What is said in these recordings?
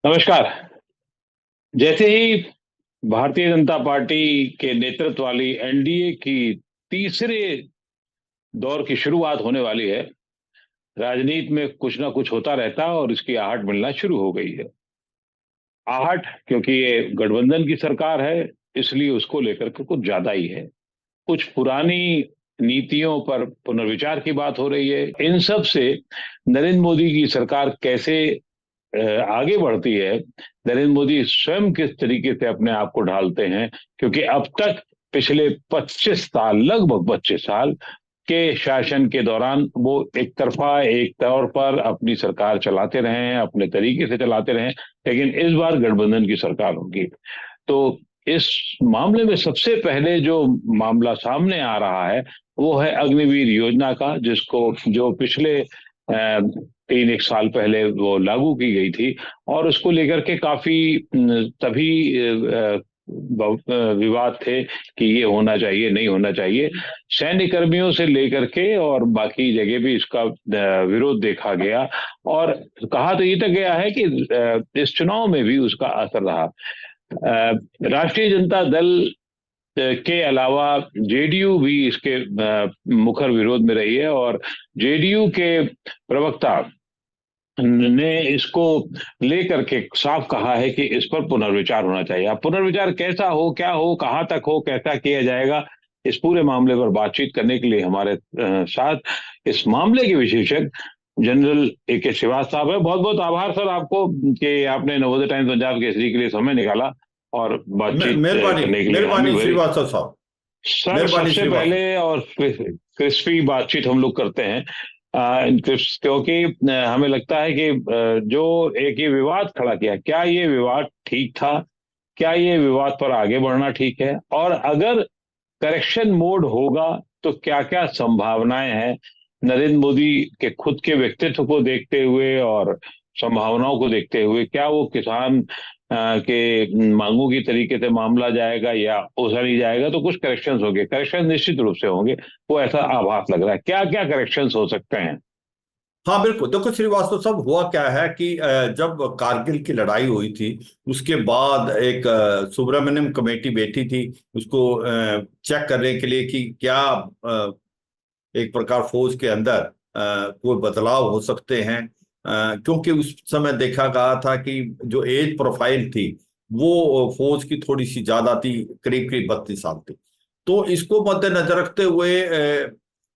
नमस्कार। जैसे ही भारतीय जनता पार्टी के नेतृत्व वाली एनडीए की तीसरे दौर की शुरुआत होने वाली है, राजनीति में कुछ ना कुछ होता रहता है और इसकी आहट मिलना शुरू हो गई है। आहट क्योंकि ये गठबंधन की सरकार है, इसलिए उसको लेकर के कुछ ज्यादा ही है। कुछ पुरानी नीतियों पर पुनर्विचार की बात हो रही है। इन सब से नरेंद्र मोदी की सरकार कैसे आगे बढ़ती है, नरेंद्र मोदी स्वयं किस तरीके से अपने आप को ढालते हैं, क्योंकि अब तक पिछले 25 साल, लगभग 25 साल के शासन के दौरान वो एक तरफा एक तौर पर अपनी सरकार चलाते रहे हैं, अपने तरीके से चलाते रहे हैं। लेकिन इस बार गठबंधन की सरकार होगी, तो इस मामले में सबसे पहले जो मामला सामने आ रहा है वो है अग्निवीर योजना का, जिसको जो पिछले 3 एक साल पहले वो लागू की गई थी। और उसको लेकर के काफी तभी विवाद थे कि ये होना चाहिए, नहीं होना चाहिए। सैन्य कर्मियों से लेकर के और बाकी जगह भी इसका विरोध देखा गया। और कहा तो ये तक गया है कि इस चुनाव में भी उसका असर रहा। राष्ट्रीय जनता दल के अलावा जेडीयू भी इसके मुखर विरोध में रही है, और जेडीयू के प्रवक्ता ने इसको लेकर के साफ कहा है कि इस पर पुनर्विचार होना चाहिए। अब पुनर्विचार कैसा हो, क्या हो, कहां तक हो, कैसा किया जाएगा, इस पूरे मामले पर बातचीत करने के लिए हमारे साथ इस मामले के विशेषज्ञ जनरल ए.के. श्रीवास्तव साहब है। बहुत बहुत आभार सर आपको कि आपने नवोदय टाइम्स पंजाब केसरी के लिए समय निकाला और बातचीत मेहरबानी करने के लिए हामी मेहरबानी भरी। श्रीवास्तव साहब। सर मेहरबानी सबसे श्रीवास्तव। पहले और क्रिस्पी बातचीत हम लोग करते हैं, क्योंकि हमें लगता है कि जो एक ये विवाद खड़ा किया, क्या ये विवाद ठीक था, क्या ये विवाद पर आगे बढ़ना ठीक है, और अगर करेक्शन मोड होगा तो क्या क्या संभावनाएं हैं नरेंद्र मोदी के खुद के व्यक्तित्व को देखते हुए और संभावनाओं को देखते हुए, क्या वो किसान के मांगों की तरीके से मामला जाएगा या ओसा नहीं जाएगा। तो कुछ करेक्शंस होंगे, करेक्शन निश्चित रूप से होंगे, वो ऐसा आभास लग रहा है। क्या क्या करेक्शंस हो सकते हैं? हाँ बिल्कुल, देखो श्रीवास्तव साहब, हुआ क्या है कि जब कारगिल की लड़ाई हुई थी उसके बाद एक सुब्रमण्यम कमेटी बैठी थी उसको चेक करने के लिए कि क्या एक प्रकार फौज के अंदर कोई बदलाव हो सकते हैं। क्योंकि उस समय देखा गया था कि जो एज प्रोफाइल थी वो फौज की थोड़ी सी ज्यादा थी, करीब करीब 32 साल थी। तो इसको मद्देनजर रखते हुए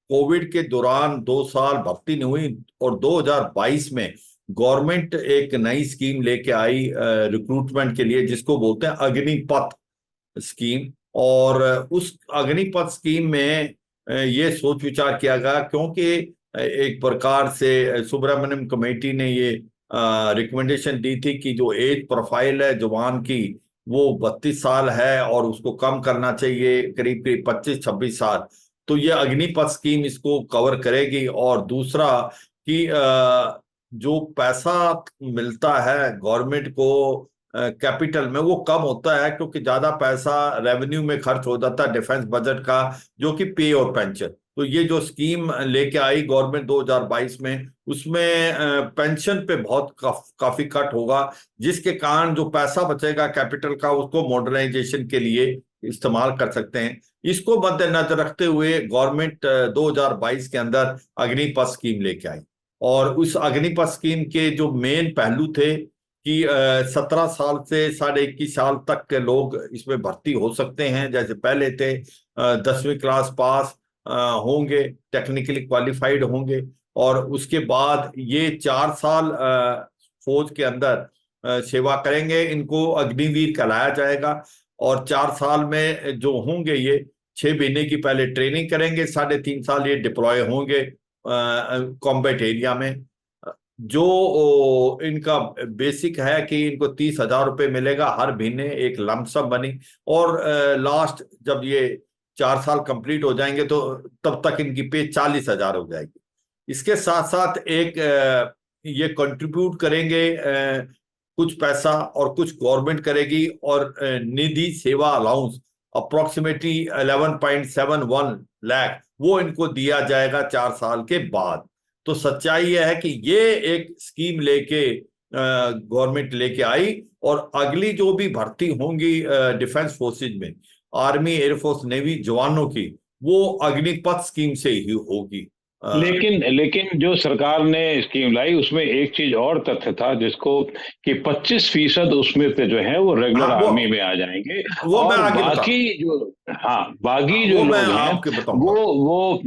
कोविड के दौरान 2 साल भर्ती नहीं हुई और 2022 में गवर्नमेंट एक नई स्कीम लेके आई रिक्रूटमेंट के लिए, जिसको बोलते हैं अग्निपथ स्कीम। और उस अग्निपथ स्कीम में ये सोच विचार किया गया, क्योंकि एक प्रकार से सुब्रमण्यम कमेटी ने ये रिकमेंडेशन दी थी कि जो एज प्रोफाइल है जवान की वो 32 साल है और उसको कम करना चाहिए करीब करीब 25-26 साल। तो ये अग्निपथ स्कीम इसको कवर करेगी। और दूसरा कि जो पैसा मिलता है गवर्नमेंट को कैपिटल में वो कम होता है, क्योंकि ज्यादा पैसा रेवेन्यू में खर्च हो जाता है डिफेंस बजट का, जो कि पे और पेंशन। तो ये जो स्कीम लेके आई गवर्नमेंट 2022 में, उसमें पेंशन पे बहुत काफी कट होगा, जिसके कारण जो पैसा बचेगा कैपिटल का उसको मॉडर्नाइजेशन के लिए इस्तेमाल कर सकते हैं। इसको मद्देनजर रखते हुए गवर्नमेंट 2022 के अंदर अग्निपथ स्कीम लेके आई। और उस अग्निपथ स्कीम के जो मेन पहलू थे कि 17 साल से 21.5 साल तक के लोग इसमें भर्ती हो सकते हैं, जैसे पहले थे 10वीं क्लास पास होंगे, टेक्निकली क्वालिफाइड होंगे, और उसके बाद ये 4 साल फौज के अंदर सेवा करेंगे, इनको अग्निवीर कहलाया जाएगा। और 4 साल में जो होंगे ये 6 महीने की पहले ट्रेनिंग करेंगे, 3.5 साल ये डिप्लॉय होंगे कॉम्बैट एरिया में। जो इनका बेसिक है कि इनको 30,000 रुपये मिलेगा हर महीने, एक लमसम बनी। और लास्ट जब ये 4 साल कंप्लीट हो जाएंगे तो तब तक इनकी पे 40,000 हो जाएगी। इसके साथ साथ एक ये कंट्रीब्यूट करेंगे कुछ पैसा और कुछ गवर्नमेंट करेगी, और निधि सेवा अलाउंस अप्रोक्सीमेटली 11.71 लाख वो इनको दिया जाएगा 4 साल के बाद। तो सच्चाई यह है कि ये एक स्कीम लेके गवर्नमेंट लेके आई, और अगली जो भी भर्ती होंगी डिफेंस फोर्सेज में, आर्मी, एयरफोर्स, नेवी जवानों की, वो अग्निपथ स्कीम से ही होगी। लेकिन लेकिन जो सरकार ने स्कीम लाई उसमें एक चीज और तथ्य था, जिसको कि 25% उसमें से जो है वो रेगुलर हाँ, आर्मी में आ जाएंगे। वो मैं और आगे बता बाकी जो, हाँ, बाकी जो वो मैं लोग हैं आपके बताऊंगा। वो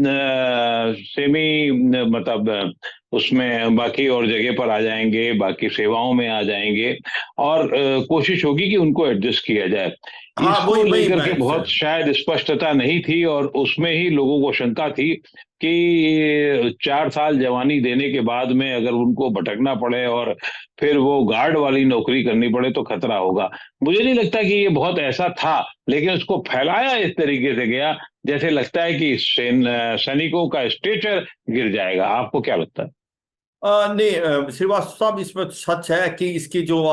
सेमी, मतलब उसमें बाकी और जगह पर आ जाएंगे, बाकी सेवाओं में आ जाएंगे, और कोशिश होगी कि उनको एडजस्ट किया जाए। हाँ, इसको वही वही लेकर मैं के बहुत शायद स्पष्टता नहीं थी, और उसमें ही लोगों को शंका थी कि 4 साल जवानी देने के बाद में अगर उनको भटकना पड़े और फिर वो गार्ड वाली नौकरी करनी पड़े तो खतरा होगा। मुझे नहीं लगता कि ये बहुत ऐसा था, लेकिन उसको फैलाया इस तरीके से गया जैसे लगता है कि सैनिकों का स्टेचर गिर जाएगा। आपको क्या लगता है? नहीं, श्रीवास्तव साहब, इसमें सच है कि इसकी जो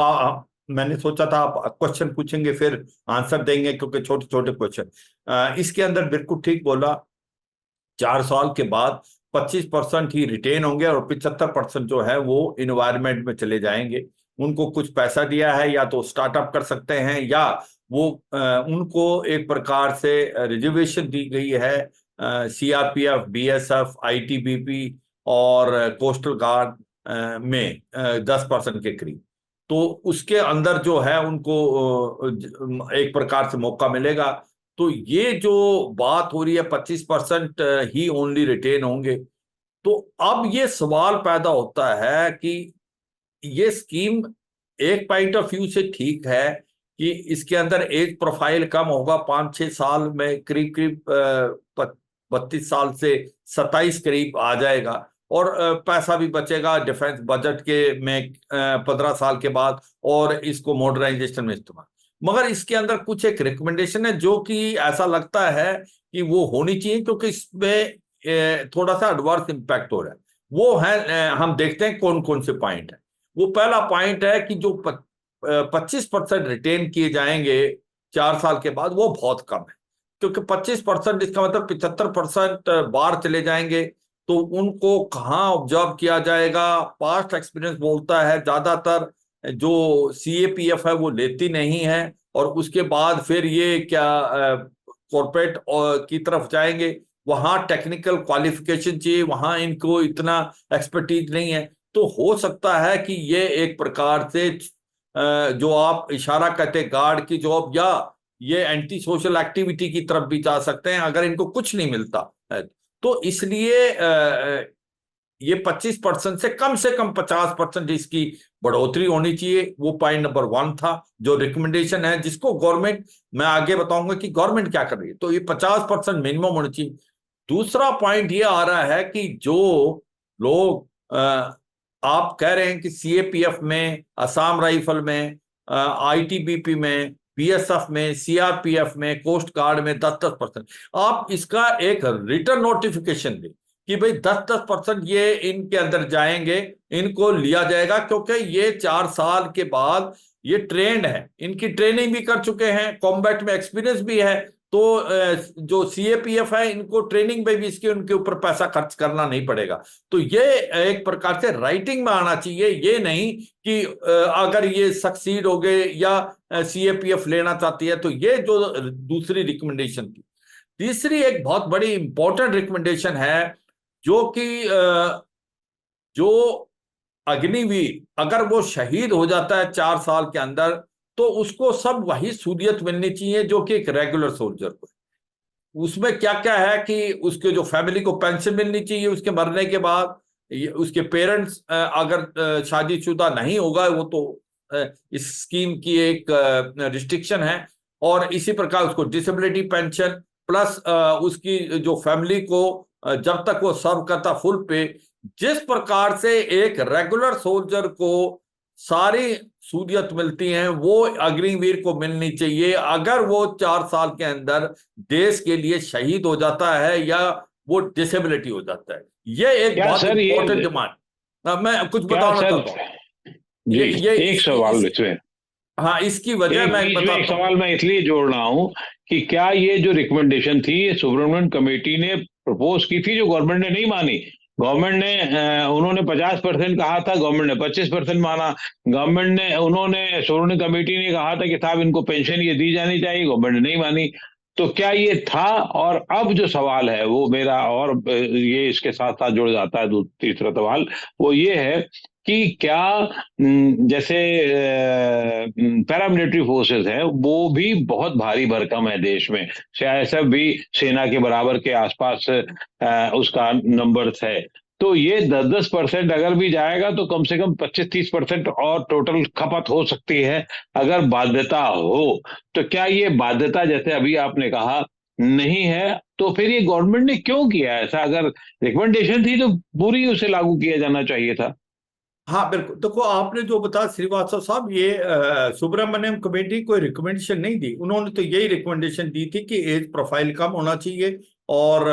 मैंने सोचा था आप क्वेश्चन पूछेंगे फिर आंसर देंगे, क्योंकि छोटे छोटे क्वेश्चन इसके अंदर बिल्कुल ठीक बोला। 4 साल के बाद 25% ही रिटेन होंगे, और 75% जो है वो इन्वायरमेंट में चले जाएंगे। उनको कुछ पैसा दिया है, या तो स्टार्टअप कर सकते हैं, या वो उनको एक प्रकार से रिजर्वेशन दी गई है सीआरपीएफ, बीएसएफ, आईटीबीपी और कोस्टल गार्ड में 10% के करीब। तो उसके अंदर जो है उनको एक प्रकार से मौका मिलेगा। तो ये जो बात हो रही है 25% ही ओनली रिटेन होंगे, तो अब ये सवाल पैदा होता है कि ये स्कीम एक पॉइंट ऑफ व्यू से ठीक है कि इसके अंदर एज प्रोफाइल कम होगा, 5-6 साल में करीब करीब 32 साल से 27 करीब आ जाएगा, और पैसा भी बचेगा डिफेंस बजट के में 15 साल के बाद, और इसको मॉडर्नाइजेशन में इस्तेमाल। मगर इसके अंदर कुछ एक रिकमेंडेशन है जो कि ऐसा लगता है कि वो होनी चाहिए, क्योंकि इसमें थोड़ा सा एडवर्स इम्पैक्ट हो रहा है। वो है, हम देखते हैं कौन कौन से पॉइंट है। वो पहला पॉइंट है कि जो 25% रिटेन किए जाएंगे 4 साल के बाद, वो बहुत कम है। क्योंकि 25%, इसका मतलब 75% बाहर चले जाएंगे, तो उनको कहाँ ऑब्जर्व किया जाएगा? पास्ट एक्सपीरियंस बोलता है ज्यादातर जो सीएपीएफ है वो लेती नहीं है, और उसके बाद फिर ये क्या कॉरपोरेट की तरफ जाएंगे। वहां टेक्निकल क्वालिफिकेशन चाहिए, वहां इनको इतना एक्सपर्टीज नहीं है। तो हो सकता है कि ये एक प्रकार से जो आप इशारा करते गार्ड की जॉब, या ये एंटी सोशल एक्टिविटी की तरफ भी जा सकते हैं अगर इनको कुछ नहीं मिलता है। तो इसलिए ये 25% से कम 50% इसकी बढ़ोतरी होनी चाहिए। वो पॉइंट नंबर 1 था, जो रिकमेंडेशन है, जिसको गवर्नमेंट, मैं आगे बताऊंगा कि गवर्नमेंट क्या कर रही है। तो ये 50% मिनिमम होनी चाहिए। दूसरा पॉइंट ये आ रहा है कि जो लोग आप कह रहे हैं कि सीएपीएफ में, असम राइफल में, आईटीबीपी में, बीएसएफ में, सीआरपीएफ में, कोस्ट गार्ड में 10-10%, आप इसका एक रिटर्न नोटिफिकेशन दें कि भाई 10-10% ये इनके अंदर जाएंगे, इनको लिया जाएगा, क्योंकि ये 4 साल के बाद ये ट्रेंड है, इनकी ट्रेनिंग भी कर चुके हैं, कॉम्बैट में एक्सपीरियंस भी है। तो जो सीएपीएफ है, इनको ट्रेनिंग में भी इसके उनके ऊपर पैसा खर्च करना नहीं पड़ेगा। तो ये एक प्रकार से राइटिंग में आना चाहिए, ये नहीं कि अगर ये सक्सीड हो गए या सीएपीएफ लेना चाहती है। तो ये जो दूसरी रिकमेंडेशन थी। तीसरी एक बहुत बड़ी इंपॉर्टेंट रिकमेंडेशन है, जो कि जो अग्निवीर अगर वो शहीद हो जाता है 4 साल के अंदर, तो उसको सब वही सहूलियत मिलनी चाहिए जो कि एक रेगुलर सोल्जर को। उसमें क्या क्या है कि उसके जो फैमिली को पेंशन मिलनी चाहिए उसके मरने के बाद, उसके पेरेंट्स अगर शादीशुदा नहीं होगा वो तो इस स्कीम की एक रिस्ट्रिक्शन है। और इसी प्रकार उसको डिसेबिलिटी पेंशन प्लस उसकी जो फैमिली को जब तक वो सर्व करता फुल पे। जिस प्रकार से एक रेगुलर सोल्जर को सारी सहूलियत मिलती हैं, वो अग्निवीर को मिलनी चाहिए अगर वो 4 साल के अंदर देश के लिए शहीद हो जाता है या वो डिसेबिलिटी हो जाता है। ये एक क्या बहुत सर इंपॉर्टेंट ये, डिमांड, मैं कुछ क्या बताना सर, चाहता हूँ। जी, ये एक इसकी सवाल इसमें, हाँ, इसकी वजह एक मैं बीच में एक बताता हूँ। सवाल मैं इसलिए जोड़ रहा हूं कि क्या ये जो रिकमेंडेशन थी ये सुब्रमण्यम कमेटी ने प्रपोज की थी, जो गवर्नमेंट ने नहीं मानी, गवर्नमेंट ने उन्होंने 50% कहा था, गवर्नमेंट ने 25% माना। गवर्नमेंट ने उन्होंने श्रोमणी कमेटी ने कहा था कि साहब इनको पेंशन ये दी जानी चाहिए, गवर्नमेंट ने नहीं मानी। तो क्या ये था? और अब जो सवाल है वो मेरा, और ये इसके साथ साथ जुड़ जाता है तीसरा सवाल, वो ये है कि क्या जैसे पैरामिलिट्री फोर्सेस है वो भी बहुत भारी भरकम है देश में, सीआईएसएफ भी सेना के बराबर के आसपास उसका नंबर है। तो ये 10-10% अगर भी जाएगा तो कम से कम 25-30% और टोटल खपत हो सकती है अगर बाध्यता हो। तो क्या ये बाध्यता, जैसे अभी आपने कहा, नहीं है, तो फिर ये गवर्नमेंट ने क्यों किया ऐसा? अगर रिकमेंडेशन थी तो पूरी उसे लागू किया जाना चाहिए था। हाँ बिल्कुल, देखो आपने जो बताया श्रीवास्तव साहब, ये सुब्रमण्यम कमेटी कोई रिकमेंडेशन नहीं दी। उन्होंने तो यही रिकमेंडेशन दी थी कि एज प्रोफाइल कम होना चाहिए और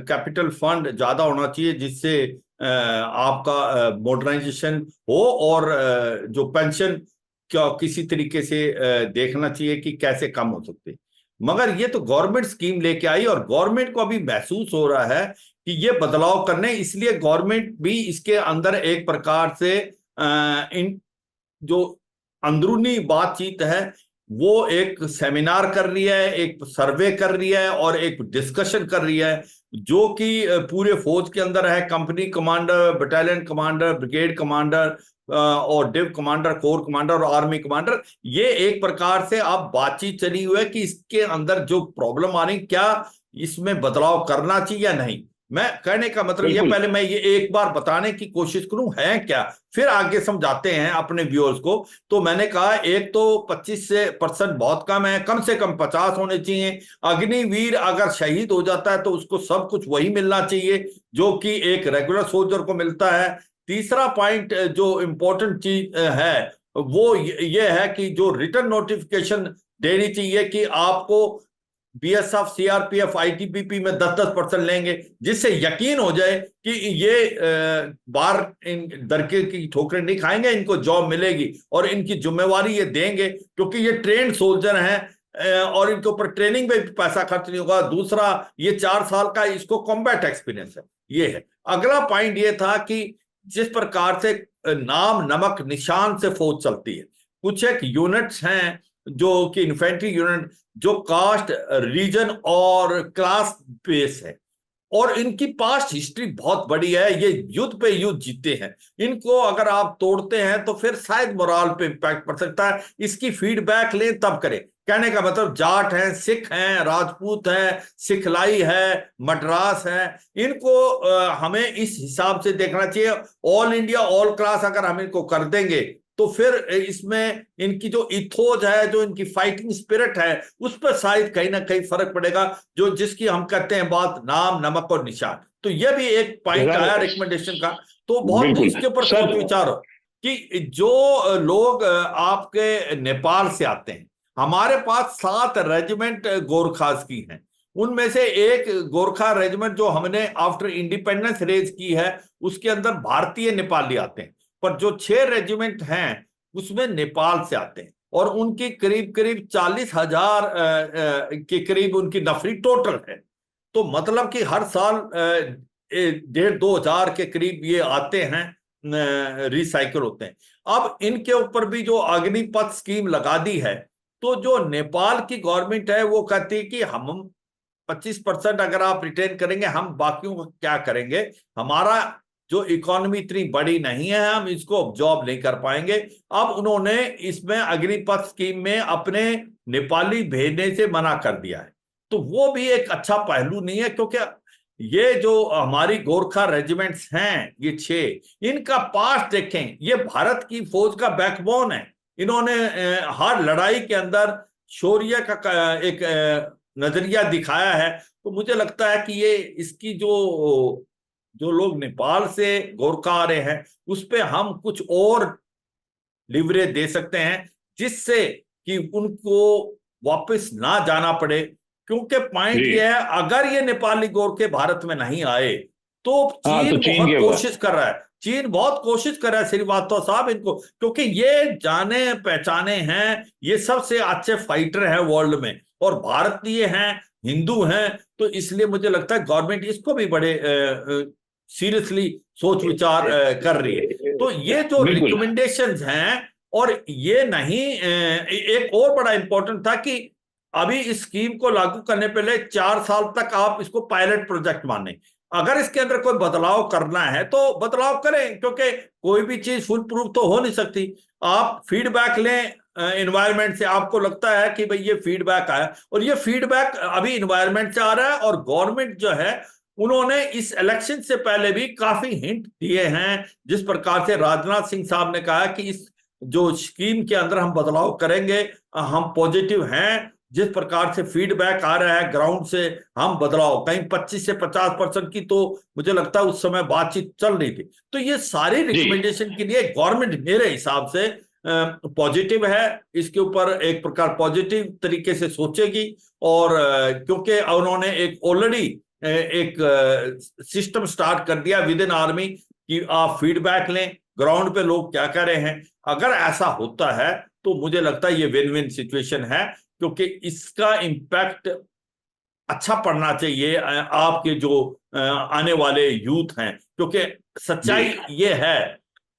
कैपिटल फंड ज्यादा होना चाहिए, जिससे आपका मॉडर्नाइजेशन हो, और जो पेंशन क्या किसी तरीके से देखना चाहिए कि कैसे कम हो सकते। मगर ये तो गवर्नमेंट स्कीम लेके आई, और गवर्नमेंट को अभी महसूस हो रहा है कि ये बदलाव करने, इसलिए गवर्नमेंट भी इसके अंदर एक प्रकार से इन जो अंदरूनी बातचीत है वो एक सेमिनार कर रही है, एक सर्वे कर रही है और एक डिस्कशन कर रही है, जो कि पूरे फौज के अंदर है। Company commander, battalion commander, brigade commander और डिव कमांडर, कोर कमांडर और आर्मी कमांडर, ये एक प्रकार से अब बातचीत चली हुई है कि इसके अंदर जो प्रॉब्लम आ रही, क्या इसमें बदलाव करना चाहिए या नहीं। मैं कहने का मतलब ये, बिल्कुल। पहले मैं ये एक बार बताने की कोशिश करूं है क्या, फिर आगे समझाते हैं अपने व्यूअर्स को। तो मैंने कहा एक तो 25% बहुत कम है, कम से कम 50 होने चाहिए। अग्निवीर अगर शहीद हो जाता है तो उसको सब कुछ वही मिलना चाहिए जो कि एक रेगुलर सोल्जर को मिलता है। तीसरा पॉइंट जो इंपॉर्टेंट चीज है वो ये है कि जो रिटर्न नोटिफिकेशन देनी चाहिए कि आपको बीएसएफ, सीआरपीएफ, आईटीबीपी में 10-10% लेंगे, जिससे यकीन हो जाए कि ये बार इन दरके की ठोकरें नहीं खाएंगे, इनको जॉब मिलेगी और इनकी जिम्मेवारी ये देंगे, क्योंकि ये ट्रेंड सोल्जर हैं और इनके ऊपर ट्रेनिंग में भी पैसा खर्च नहीं होगा। दूसरा, ये 4 साल का इसको कॉम्बैट एक्सपीरियंस है, ये है। अगला पॉइंट ये था कि जिस प्रकार से नाम नमक निशान से फौज चलती है, कुछ एक यूनिट्स हैं जो कि इन्फेंट्री यूनिट, जो कास्ट, रीजन और क्लास बेस है, और इनकी पास्ट हिस्ट्री बहुत बड़ी है, ये युद्ध पे युद्ध जीते हैं। इनको अगर आप तोड़ते हैं तो फिर शायद मोराल पे इम्पैक्ट पड़ सकता है, इसकी फीडबैक लें तब करें। कहने का मतलब जाट हैं, सिख हैं, राजपूत हैं, सिखलाई है, मद्रास है, इनको हमें इस हिसाब से देखना चाहिए। ऑल इंडिया ऑल क्लास अगर हम इनको कर देंगे तो फिर इसमें इनकी जो इथोज है, जो इनकी फाइटिंग स्पिरिट है, उस पर शायद कहीं ना कहीं फर्क पड़ेगा, जो जिसकी हम कहते हैं बात नाम नमक और निशान। तो यह भी एक पॉइंट आया रिकमेंडेशन का। तो बहुत बिल्कुल इसके ऊपर सर। सोच विचार हो कि जो लोग आपके नेपाल से आते हैं, हमारे पास 7 रेजिमेंट गोरखास की हैं। उनमें से एक गोरखा रेजिमेंट जो हमने आफ्टर इंडिपेंडेंस रेज की है, उसके अंदर भारतीय नेपाली आते हैं, पर जो 6 रेजिमेंट हैं उसमें नेपाल से आते हैं, और उनकी करीब करीब 40,000 के करीब उनकी नफरी टोटल है। तो मतलब कि हर साल 1,500-2,000 के करीब ये आते हैं, रिसाइकिल होते हैं। अब इनके ऊपर भी जो अग्निपथ स्कीम लगा दी है, तो जो नेपाल की गवर्नमेंट है वो कहती है कि हम 25% अगर आप रिटेन करेंगे, हम बाकियों को क्या करेंगे, हमारा जो इकोनॉमी इतनी बड़ी नहीं है, हम इसको ऑब्जॉर्ब नहीं कर पाएंगे। अब उन्होंने इसमें अग्निपथ स्कीम में अपने नेपाली भेजने से मना कर दिया है। तो वो भी एक अच्छा पहलू नहीं है, क्योंकि ये जो हमारी गोरखा रेजिमेंट्स हैं, ये 6, इनका पास्ट देखें, ये भारत की फौज का बैकबोन है। इन्होंने हर लड़ाई के अंदर शौर्य का एक नजरिया दिखाया है। तो मुझे लगता है कि ये इसकी जो जो लोग नेपाल से गोरखा आ रहे हैं, उस पे हम कुछ और लिवरेज दे सकते हैं, जिससे कि उनको वापस ना जाना पड़े। क्योंकि पॉइंट जी। ये है, अगर ये नेपाली गोरखे भारत में नहीं आए तो हाँ, तो चीन चीन बहुत के बाद। कोशिश कर रहा है, चीन बहुत कोशिश कर रहा है श्रीवास्तव साहब इनको, क्योंकि ये जाने पहचाने हैं, ये सबसे अच्छे फाइटर हैं वर्ल्ड में, और भारतीय हैं, हिंदू हैं। तो इसलिए मुझे लगता है गवर्नमेंट इसको भी बड़े सीरियसली सोच विचार कर रही है। तो ये जो बिल्कुल। रिकमेंडेशंस हैं, और ये नहीं एक और बड़ा इंपॉर्टेंट था कि अभी इस स्कीम को लागू करने पहले 4 साल तक आप इसको पायलट प्रोजेक्ट माने। अगर इसके अंदर कोई बदलाव करना है तो बदलाव करें, क्योंकि कोई भी चीज फुल प्रूफ तो हो नहीं सकती। आप फीडबैक लें इन्वायरमेंट से, आपको लगता है कि भाई ये फीडबैक आया, और ये फीडबैक अभी इन्वायरमेंट से आ रहा है, और गवर्नमेंट जो है उन्होंने इस इलेक्शन से पहले भी काफी हिंट दिए हैं। जिस प्रकार से राजनाथ सिंह साहब ने कहा कि इस जो स्कीम के अंदर हम बदलाव करेंगे, हम पॉजिटिव हैं। जिस प्रकार से फीडबैक आ रहा है ग्राउंड से, हम बदलाव कहीं 25 से 50% की तो मुझे लगता है उस समय बातचीत चल रही थी। तो ये सारी जी रिकमेंडेशन के लिए गवर्नमेंट मेरे हिसाब से पॉजिटिव है, इसके ऊपर एक प्रकार पॉजिटिव तरीके से सोचेगी। और क्योंकि उन्होंने एक ऑलरेडी एक सिस्टम स्टार्ट कर दिया विद इन आर्मी कि आप फीडबैक लें, ग्राउंड पे लोग क्या कह रहे हैं। अगर ऐसा होता है तो मुझे लगता है ये विन विन सिचुएशन है, क्योंकि इसका इम्पैक्ट अच्छा पड़ना चाहिए आपके जो आने वाले यूथ हैं। क्योंकि जी सच्चाई ये है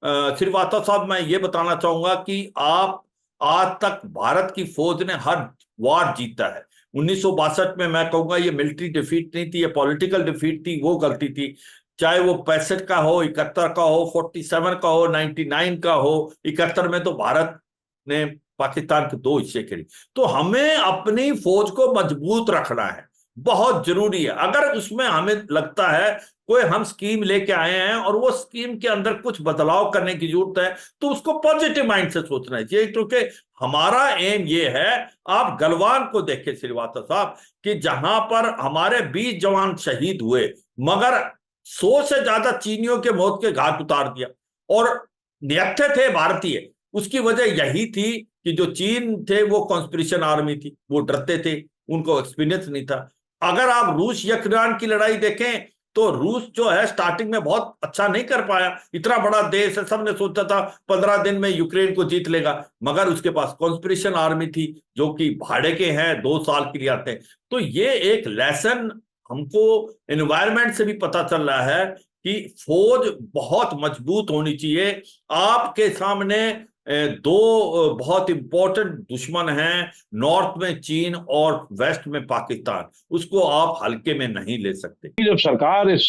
श्रीवास्तव साहब, मैं ये बताना चाहूंगा कि आप आज तक भारत की फौज ने हर वार जीता है। 1962 में मैं कहूंगा ये मिलिट्री डिफीट नहीं थी, ये पॉलिटिकल डिफीट थी, वो गलती थी। चाहे वो 65 का हो, 71 का हो, 47 का हो, 99 का हो, 71 में तो भारत ने पाकिस्तान के 2 हिस्से करे। तो हमें अपनी फौज को मजबूत रखना है, बहुत जरूरी है। अगर उसमें हमें लगता है कोई हम स्कीम लेके आए हैं और वो स्कीम के अंदर कुछ बदलाव करने की जरूरत है, तो उसको पॉजिटिव माइंड से सोचना चाहिए। क्योंकि हमारा एम ये है, आप गलवान को देखें श्रीवास्तव साहब, कि जहां पर हमारे 20 जवान शहीद हुए, मगर 100 से ज्यादा चीनियों के मौत के घाट उतार दिया, और निहत्थे थे भारतीय। उसकी वजह यही थी कि जो चीन थे वो कॉन्स्पिरेशन आर्मी थी, वो डरते थे, उनको एक्सपीरियंस नहीं था। अगर आप रूस यूक्रेन की लड़ाई देखें तो रूस जो है स्टार्टिंग में बहुत अच्छा नहीं कर पाया। इतना बड़ा देश है, सबने सोचा था 15 दिन में यूक्रेन को जीत लेगा, मगर उसके पास कॉन्स्पिरेशन आर्मी थी जो कि भाड़े के हैं, 2 साल के लिए आते हैं। तो ये एक लेसन हमको एनवायरमेंट से भी पता चल रहा है कि फौज बहुत मजबूत होनी चाहिए। आपके सामने दो बहुत इंपॉर्टेंट दुश्मन हैं, नॉर्थ में चीन और वेस्ट में पाकिस्तान, उसको आप हल्के में नहीं ले सकते। जब सरकार इस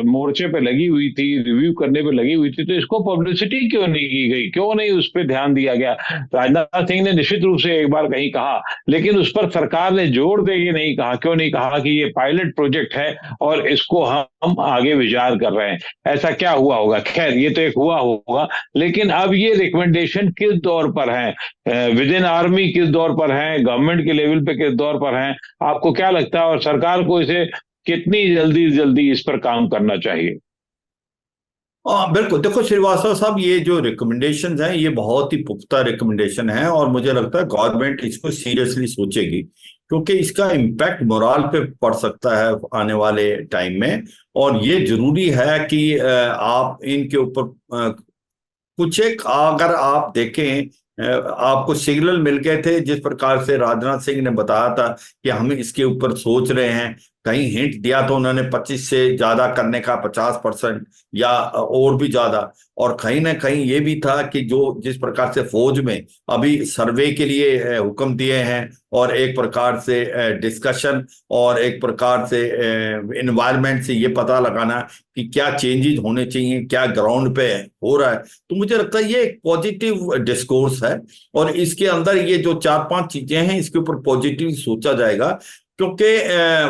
मोर्चे पे लगी हुई थी, रिव्यू करने पे लगी हुई थी, तो इसको पब्लिसिटी क्यों नहीं की गई, क्यों नहीं उस पर ध्यान दिया गया? राजनाथ सिंह ने निश्चित रूप से एक बार कहीं कहा, लेकिन उस पर सरकार ने जोर दे के नहीं कहा। क्यों नहीं कहा कि ये पायलट प्रोजेक्ट है और इसको हम आगे विचार कर रहे हैं? ऐसा क्या हुआ होगा? खैर, ये तो एक हुआ होगा, लेकिन अब ये रिकमेंडेशन किस दौर पर है, विद इन आर्मी किस दौर पर है, गवर्नमेंट के लेवल पे किस दौर पर है? आपको क्या लगता है, और सरकार को इसे कितनी जल्दी जल्दी इस पर काम करना चाहिए? हाँ बिल्कुल, देखो श्रीवास्तव साहब, ये जो रिकमेंडेशन हैं ये बहुत ही पुख्ता रिकमेंडेशन है, और मुझे लगता है गवर्नमेंट इसको सीरियसली सोचेगी, क्योंकि इसका इम्पैक्ट मोराल पे पड़ सकता है आने वाले टाइम में। और ये जरूरी है कि आप इनके ऊपर कुछ एक, अगर आप देखें आपको सिग्नल मिल गए थे जिस प्रकार से राजनाथ सिंह ने बताया था कि हम इसके ऊपर सोच रहे हैं। कहीं हिंट दिया तो उन्होंने 25 से ज्यादा करने का, 50% या और भी ज्यादा। और कहीं ना कहीं ये भी था कि जो जिस प्रकार से फौज में अभी सर्वे के लिए हुक्म दिए हैं, और एक प्रकार से डिस्कशन, और एक प्रकार से एनवायरनमेंट से ये पता लगाना कि क्या चेंजेस होने चाहिए, क्या ग्राउंड पे हो रहा है। तो मुझे लगता है ये एक पॉजिटिव डिस्कोर्स है, और इसके अंदर ये जो 4-5 चीजें हैं इसके ऊपर पॉजिटिव सोचा जाएगा। क्योंकि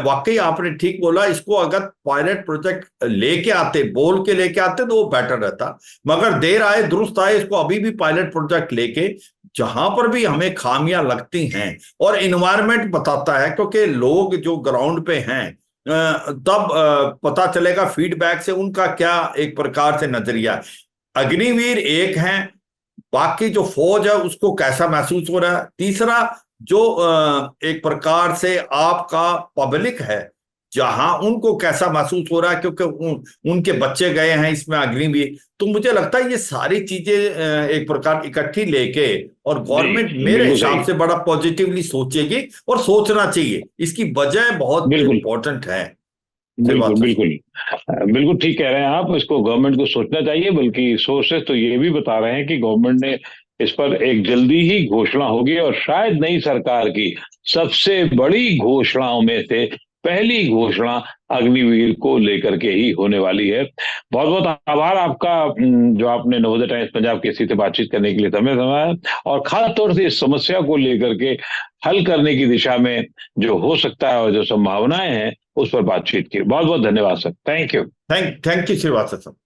वाकई आपने ठीक बोला, इसको अगर पायलट प्रोजेक्ट लेके आते, बोल के लेके आते, तो वो बेटर रहता। मगर देर आए दुरुस्त आए, इसको अभी भी पायलट प्रोजेक्ट लेके, जहां पर भी हमें खामियां लगती हैं, और इन्वायरमेंट बताता है, क्योंकि लोग जो ग्राउंड पे हैं तब पता चलेगा फीडबैक से उनका क्या एक प्रकार से नजरिया। अग्निवीर एक है, बाकी जो फौज है उसको कैसा महसूस हो रहा है। तीसरा, जो एक प्रकार से आपका पब्लिक है, जहां उनको कैसा महसूस हो रहा है, क्योंकि उनके बच्चे गए हैं इसमें अग्निवीर। तो मुझे लगता है ये सारी चीजें एक प्रकार इकट्ठी लेके, और गवर्नमेंट जी मेरे बिल्कुल हिसाब सही। से बड़ा पॉजिटिवली सोचेगी, और सोचना चाहिए, इसकी वजह बहुत बिल्कुल। इंपॉर्टेंट है। बिल्कुल श्रीवास्तव साहब। बिल्कुल बिल्कुल ठीक कह रहे हैं आप। इसको गवर्नमेंट को सोचना चाहिए, बल्कि सोर्सेस तो ये भी बता रहे हैं कि गवर्नमेंट ने इस पर एक जल्दी ही घोषणा होगी, और शायद नई सरकार की सबसे बड़ी घोषणाओं में से पहली घोषणा अग्निवीर को लेकर के ही होने वाली है। बहुत बहुत आभार आपका, जो आपने नवोदय टाइम्स पंजाब केसरी से बातचीत करने के लिए समय समय, और खास तौर से इस समस्या को लेकर के हल करने की दिशा में जो हो सकता है और जो संभावनाएं हैं उस पर बातचीत की। बहुत बहुत धन्यवाद sir, thank you. Thank you Srivastava साहब।